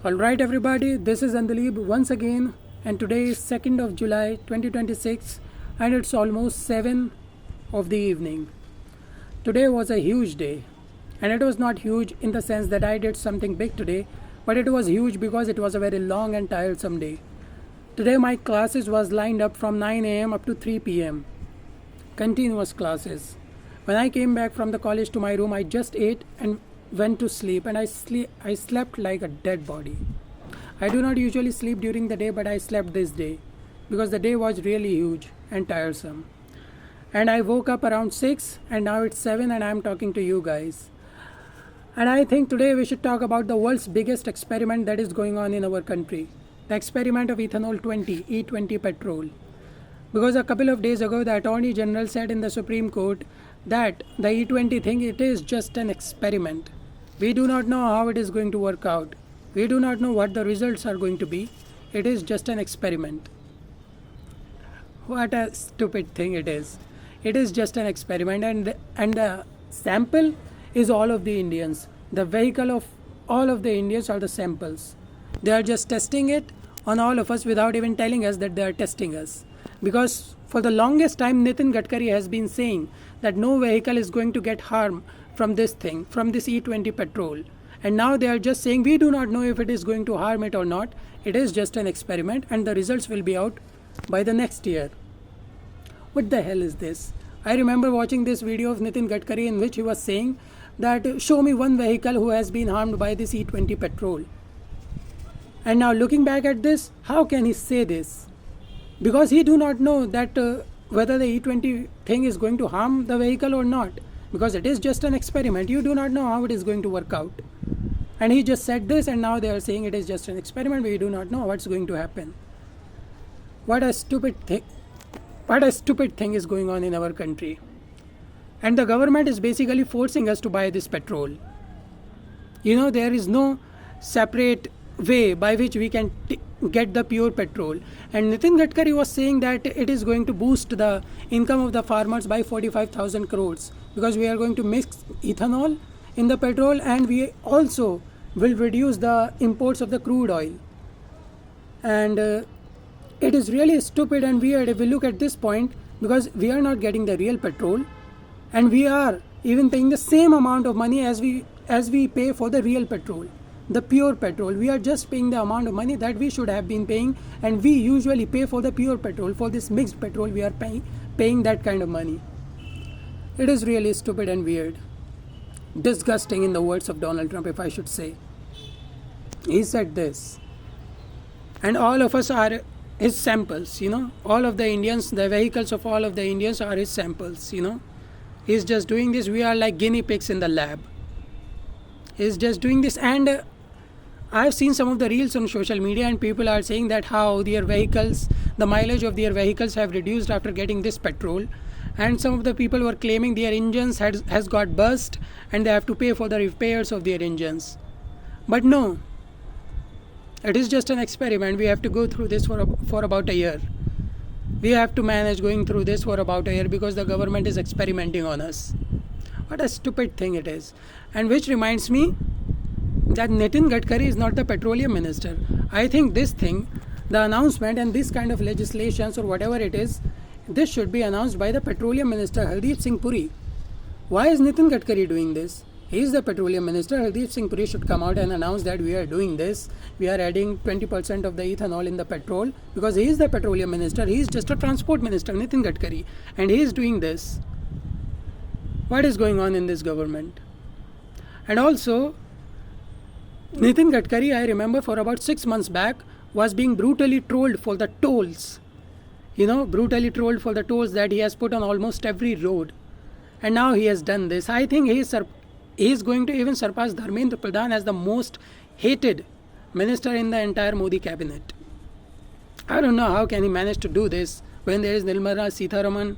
Alright everybody, this is Andalib once again, and today is 2nd of July 2026 and it's almost 7 of the evening. Today was a huge day, and it was not huge in the sense that I did something big today, but it was huge because it was a very long and tiresome day. Today my classes was lined up from 9 am up to 3 pm. Continuous classes. When I came back from the college to my room, I just ate and went to sleep, and I slept like a dead body. I do not usually sleep during the day, but I slept this day because the day was really huge and tiresome. And I woke up around 6 and now it's 7 and I'm talking to you guys. And I think today we should talk about the world's biggest experiment that is going on in our country. The experiment of ethanol 20, E20 Petrol. Because a couple of days ago the Attorney General said in the Supreme Court that the E20 thing, it is just an experiment. We do not know how it is going to work out. We do not know what the results are going to be. It is just an experiment. What a stupid thing it is. It is just an experiment, and the sample is all of the Indians. The vehicle of all of the Indians are the samples. They are just testing it on all of us without even telling us that they are testing us. Because for the longest time Nitin Gadkari has been saying that no vehicle is going to get harm from this thing, from this E20 petrol. And now they are just saying we do not know if it is going to harm it or not. It is just an experiment and the results will be out by the next year. What the hell is this? I remember watching this video of Nitin Gadkari in which he was saying that show me one vehicle who has been harmed by this E20 petrol. And now looking back at this, how can he say this? Because he do not know that whether the E20 thing is going to harm the vehicle or not. Because it is just an experiment. You do not know how it is going to work out. And he just said this and now they are saying it is just an experiment. We do not know what's going to happen. What a stupid thing. What a stupid thing is going on in our country. And the government is basically forcing us to buy this petrol. There is no separate way by which we can get the pure petrol. And Nitin Gadkari was saying that it is going to boost the income of the farmers by 45,000 crores because we are going to mix ethanol in the petrol, and we also will reduce the imports of the crude oil. And it is really stupid and weird if we look at this point, because we are not getting the real petrol and we are even paying the same amount of money as we pay for the real petrol. The pure petrol, we are just paying the amount of money that we should have been paying, and we usually pay for the pure petrol. For this mixed petrol we are paying that kind of money. It is really stupid and weird. Disgusting, in the words of Donald Trump, if I should say. He said this. And all of us are his samples, All of the Indians, the vehicles of all of the Indians are his samples, He's just doing this. We are like guinea pigs in the lab. He's just doing this. And I've seen some of the reels on social media and people are saying that how their vehicles, the mileage of their vehicles have reduced after getting this petrol. And some of the people were claiming their engines has got burst and they have to pay for the repairs of their engines. But no, it is just an experiment. We have to go through this for about a year. We have to manage going through this for about a year because the government is experimenting on us. What a stupid thing it is. And which reminds me that Nitin Gadkari is not the petroleum minister. I think this thing, the announcement and this kind of legislations or whatever it is, this should be announced by the petroleum minister, Hardeep Singh Puri. Why is Nitin Gadkari doing this? He is the petroleum minister. Hardeep Singh Puri should come out and announce that we are doing this. We are adding 20% of the ethanol in the petrol, because he is the petroleum minister. He is just a transport minister, Nitin Gadkari, and he is doing this. What is going on in this government? And also, Nitin Gadkari, I remember for about 6 months back, was being brutally trolled for the tolls. Brutally trolled for the tolls that he has put on almost every road. And now he has done this. I think he is going to even surpass Dharmendra Pradhan as the most hated minister in the entire Modi cabinet. I don't know how can he manage to do this when there is Nirmala Sitharaman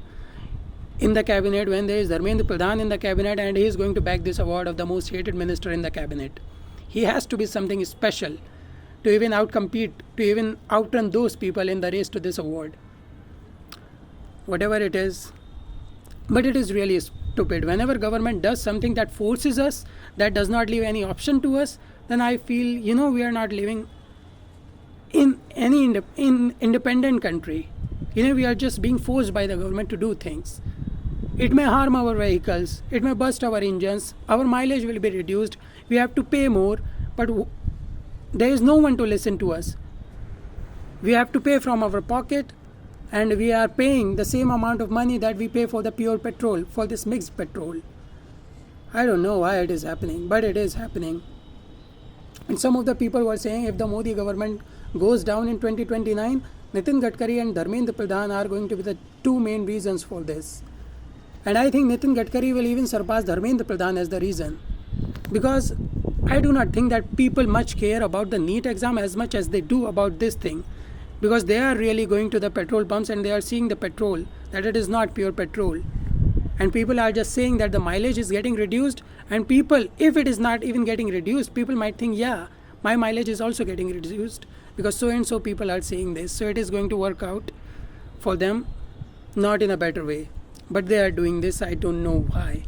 in the cabinet, when there is Dharmendra Pradhan in the cabinet, and he is going to bag this award of the most hated minister in the cabinet. He has to be something special to even outcompete, to even outrun those people in the race to this award. Whatever it is. But it is really stupid. Whenever government does something that forces us, that does not leave any option to us, then I feel, we are not living in any independent country. We are just being forced by the government to do things. It may harm our vehicles, it may burst our engines, our mileage will be reduced, we have to pay more, but there is no one to listen to us. We have to pay from our pocket, and we are paying the same amount of money that we pay for the pure petrol, for this mixed petrol. I don't know why it is happening, but it is happening. And some of the people were saying if the Modi government goes down in 2029, Nitin Gadkari and Dharmendra Pradhan are going to be the two main reasons for this. And I think Nitin Gadkari will even surpass Dharmendra Pradhan as the reason. Because I do not think that people much care about the NEET exam as much as they do about this thing. Because they are really going to the petrol pumps and they are seeing the petrol, that it is not pure petrol. And people are just saying that the mileage is getting reduced. And people, if it is not even getting reduced, people might think, yeah, my mileage is also getting reduced. Because so and so people are saying this. So it is going to work out for them, not in a better way. But they are doing this, I don't know why.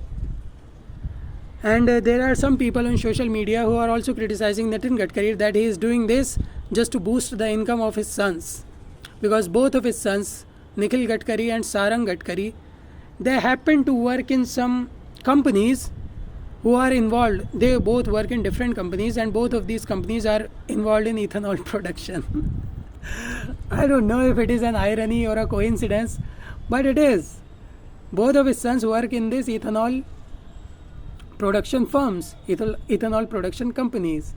And there are some people on social media who are also criticizing Nitin Gadkari that he is doing this just to boost the income of his sons. Because both of his sons, Nikhil Gadkari and Sarang Gadkari, they happen to work in some companies who are involved. They both work in different companies, and both of these companies are involved in ethanol production. I don't know if it is an irony or a coincidence, but it is. Both of his sons work in this ethanol production firms, ethanol production companies,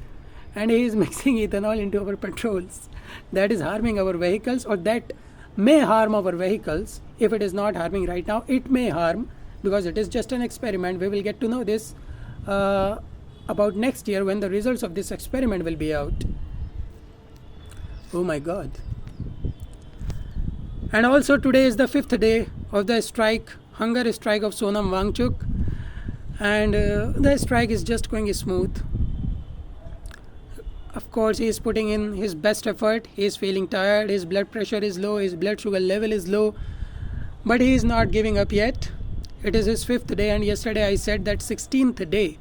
and he is mixing ethanol into our petrols. That is harming our vehicles, or that may harm our vehicles. If it is not harming right now, it may harm, because it is just an experiment. We will get to know this about next year when the results of this experiment will be out. Oh my God. And also today is the 5th day of the strike, hunger strike of Sonam Wangchuk, and the strike is just going smooth. Of course, he is putting in his best effort. He is feeling tired, his blood pressure is low, his blood sugar level is low, but he is not giving up yet. It is his 5th day, and yesterday I said that 16th day,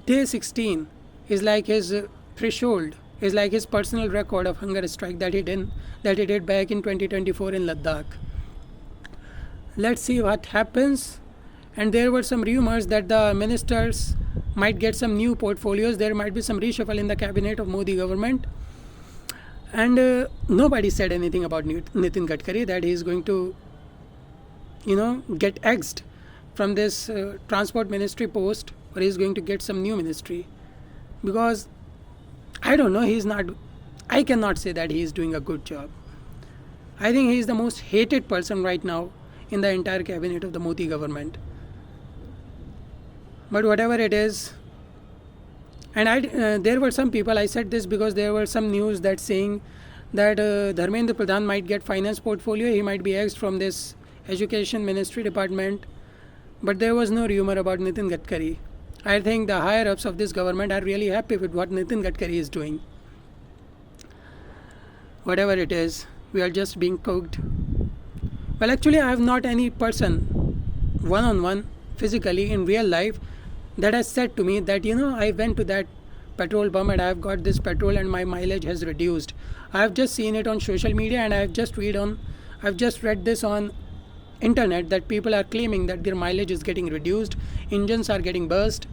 day 16, is like his threshold, is like his personal record of hunger strike that he did back in 2024 in Ladakh. Let's see what happens. And there were some rumors that the ministers might get some new portfolios. There might be some reshuffle in the cabinet of Modi government. And nobody said anything about Nitin Gadkari, that he is going to, get axed from this transport ministry post, or he is going to get some new ministry. Because I don't know, I cannot say that he is doing a good job. I think he is the most hated person right now in the entire cabinet of the Modi government. But whatever it is, and there were some people, I said this because there were some news that saying that Dharmendra Pradhan might get finance portfolio, he might be axed from this education ministry department. But there was no rumor about Nitin Gadkari. I think the higher ups of this government are really happy with what Nitin Gadkari is doing. Whatever it is, we are just being cooked. Well, actually, I have not any person one-on-one physically in real life that has said to me that, I went to that petrol pump and I have got this petrol and my mileage has reduced. I have just seen it on social media, and I have just read this on internet that people are claiming that their mileage is getting reduced, engines are getting burst.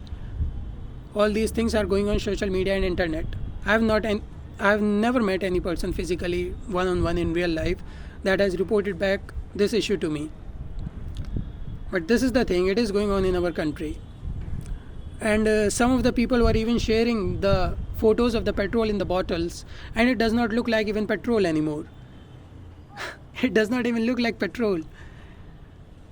All these things are going on social media and internet. I have never met any person physically one-on-one in real life that has reported back this issue to me. But this is the thing, it is going on in our country. And some of the people were even sharing the photos of the petrol in the bottles, and it does not look like even petrol anymore. It does not even look like petrol.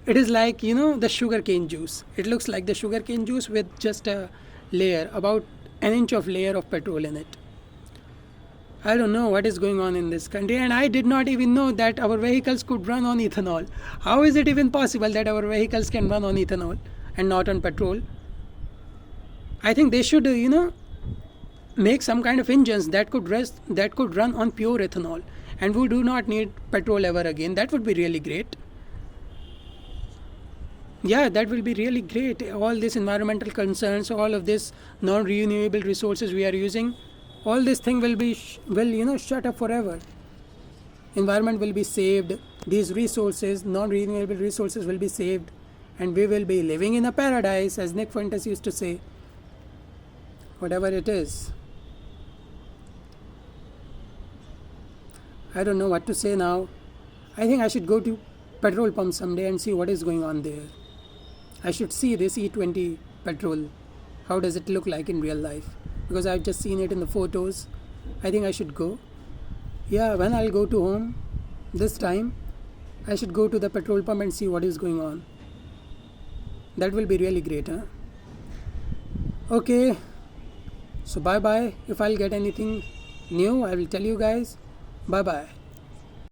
It is like, the sugarcane juice. It looks like the sugarcane juice with just a layer, about an inch of layer of petrol in it. I don't know what is going on in this country, and I did not even know that our vehicles could run on ethanol. How is it even possible that our vehicles can run on ethanol and not on petrol? I think they should, make some kind of engines that could run on pure ethanol, and we do not need petrol ever again. That would be really great. Yeah, that will be really great. All these environmental concerns, all of this non-renewable resources we are using, all this thing will be shut up forever. Environment will be saved. These resources, non-renewable resources, will be saved, and we will be living in a paradise, as Nick Fuentes used to say. Whatever it is, I don't know what to say now. I think I should go to petrol pump someday and see what is going on there. I should see this E20 Petrol. How does it look like in real life? Because I've just seen it in the photos. I think I should go. Yeah, when I'll go to home this time, I should go to the petrol pump and see what is going on. That will be really great, huh? Okay, so bye bye. If I'll get anything new, I will tell you guys. Bye bye.